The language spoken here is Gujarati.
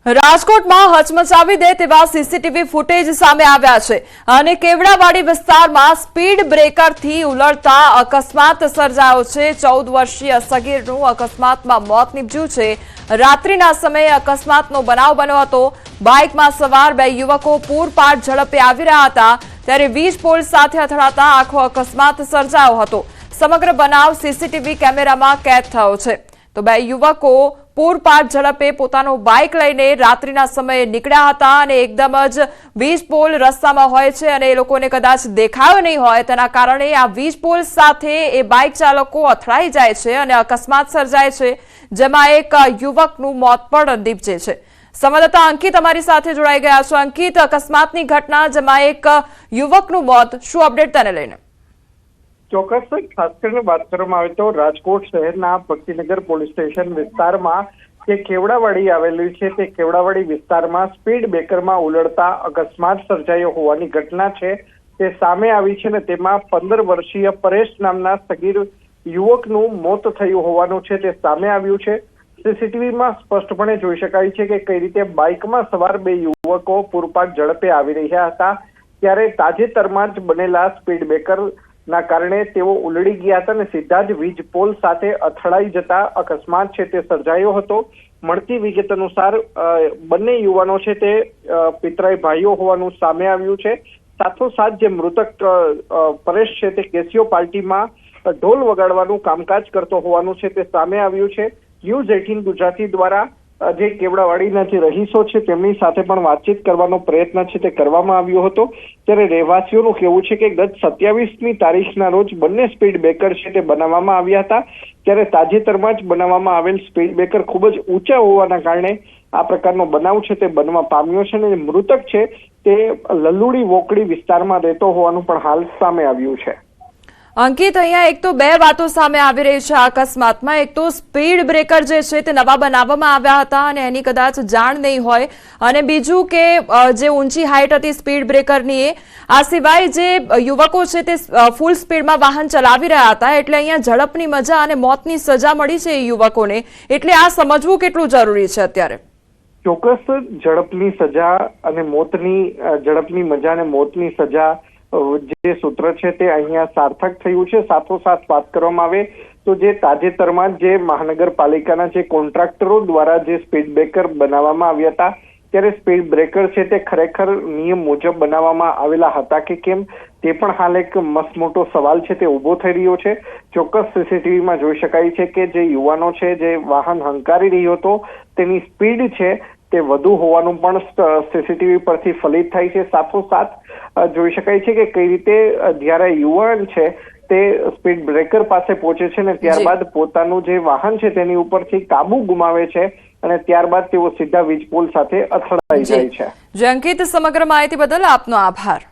રાજકોટમાં હચમચાવી દે તેવા સીસીટીવી ફૂટેજ સામે આવ્યા છે અને કેવડાવાડી વિસ્તારમાં સ્પીડ બ્રેકરથી ઉલટતા અકસ્માત સર્જાયો છે। 14 વર્ષીય સગીરનું અકસ્માતમાં મોત નીપજ્યું છે। રાત્રિના સમયે અકસ્માતનો બનાવ બન્યો હતો। બાઇકમાં સવાર બે યુવકો પૂરપાટ ઝડપે આવી રહ્યા હતા ત્યારે વીજ પોલ સાથે અથડાતા આખો અકસ્માત સર્જાયો હતો। સમગ્ર બનાવ સીસીટીવી કેમેરામાં કેદ થયો છે। તો બે યુવકો પૂરપાટ ઝડપે પોતાનો બાઇક લઈને રાત્રિના સમયે નીકળ્યા હતા અને એકદમ જ વીજ પોલ રસ્તામાં હોય છે અને એ લોકોને કદાચ દેખાયો નહીં હોય તેના કારણે આ વીજ પોલ સાથે એ બાઇક ચાલકો અથડાઈ જાય છે અને અકસ્માત સર્જાય છે, જેમાં એક યુવકનું મોત પણ નીપજે છે। સંવાદદાતા અંકિત અમારી સાથે જોડાઈ ગયા છે। અંકિત, અકસ્માતની ઘટના જેમાં એક યુવકનું મોત, શું અપડેટ તેને લઈને? ચોક્કસ ખાસ કરીને વાત કરવામાં આવે તો રાજકોટ શહેરના ભક્તિનગર પોલીસ સ્ટેશન વિસ્તારમાં જે કેવડાવાડી આવેલું છે તે કેવડાવાડી વિસ્તારમાં સ્પીડ બ્રેકરમાં ઉલટતા અકસ્માત સર્જાયો હોવાની ઘટના છે તે સામે આવી છે ને તેમાં 15 વર્ષીય પરેશ નામના સગીર યુવકનું મોત થયું હોવાનું છે તે સામે આવ્યું છે। સીસીટીવીમાં સ્પષ્ટપણે જોઈ શકાય છે કે કઈ રીતે બાઇકમાં સવાર બે યુવકો પૂરપાટ ઝડપે આવી રહ્યા હતા ત્યારે તાજેતરમાં જ બનેલા સ્પીડ બ્રેકર ના કારણે તેઓ ઉલડી ગયા હતા અને સીધા જ વીજ પોલ સાથે અથડાઈ જતા અકસ્માત છે તે સર્જાયો હતો। મળતી વિગત અનુસાર બંને યુવાનો છે તે પિતરાઈ ભાઈઓ હોવાનું સામે આવ્યું છે। સાથોસાથ જે મૃતક પરેશ છે તે કેસીઓ પાર્ટીમાં ઢોલ વગાડવાનું કામકાજ કરતો હોવાનું છે તે સામે આવ્યું છે। ન્યૂઝ 18 ગુજરાતી દ્વારા જે કેવડાવાડીના જે રહીશો છે તેમની સાથે પણ વાતચીત કરવાનો પ્રયત્ન છે તે કરવામાં આવ્યો હતો ત્યારે રહેવાસીઓનું કહેવું છે કે ગત 27મી તારીખના રોજ બંને સ્પીડ બ્રેકર છે તે બનાવવામાં આવ્યા હતા ત્યારે તાજેતરમાં જ બનાવવામાં આવેલ સ્પીડ બ્રેકર ખૂબ જ ઊંચા હોવાના કારણે આ પ્રકારનો બનાવ છે તે બનવા પામ્યો છે અને મૃતક છે તે લલુડી વોકડી વિસ્તારમાં રહેતો હોવાનું પણ હાલ સામે આવ્યું છે। અંકિત, અહીંયા એક તો બે વાતો સામે આવી રહી છે આ અકસ્માતમાં। એક તો સ્પીડ બ્રેકર જે છે તે નવા બનાવવામાં આવ્યા હતા અને એની કદાચ જાણ નહીં હોય, અને બીજું કે જે ઊંચી હાઈટ હતી સ્પીડ બ્રેકરની આ સિવાય જે યુવકો છે તે ફૂલ સ્પીડમાં વાહન ચલાવી રહ્યા હતા એટલે અહીંયા ઝડપની મજા અને મોતની સજા મળી છે એ યુવકોને, એટલે આ સમજવું કેટલું જરૂરી છે અત્યારે? ચોક્કસ ઝડપની સજા અને ઝડપની મજા અને મોતની સજા જે સૂત્ર છે તે અહીંયા સાર્થક થયું છે। સાથોસાથ વાત કરવામાં આવે તો જે તાજેતરમાં જે મહાનગરપાલિકાના જે કોન્ટ્રાક્ટરો દ્વારા જે સ્પીડ બ્રેકર બનાવવામાં આવ્યા હતા ત્યારે સ્પીડ બ્રેકર છે તે ખરેખર નિયમ મુજબ બનાવવામાં આવેલા હતા કે કેમ તે પણ હાલ એક મસ્ત મોટો સવાલ છે તે ઉભો થઈ રહ્યો છે। ચોક્કસ સીસીટીવીમાં જોઈ શકાય છે કે જે યુવાનો છે જે વાહન હંકારી રહ્યો હતો તેની સ્પીડ છે તે વધુ હોવાનું પણ સીસીટીવી પરથી ફલિત થાય છે। સાથોસાથ જોઈ શકાય છે કે કઈ રીતે જ્યારે યુવાન છે તે સ્પીડ બ્રેકર પાસે પહોંચે છે ને ત્યારબાદ પોતાનું જે વાહન છે તેની ઉપરથી કાબુ ગુમાવે છે અને ત્યારબાદ તેઓ સીધા વીજ પોલ સાથે અથડાઈ જાય છે। અંકિત, સમગ્ર માહિતી બદલ આપનો આભાર।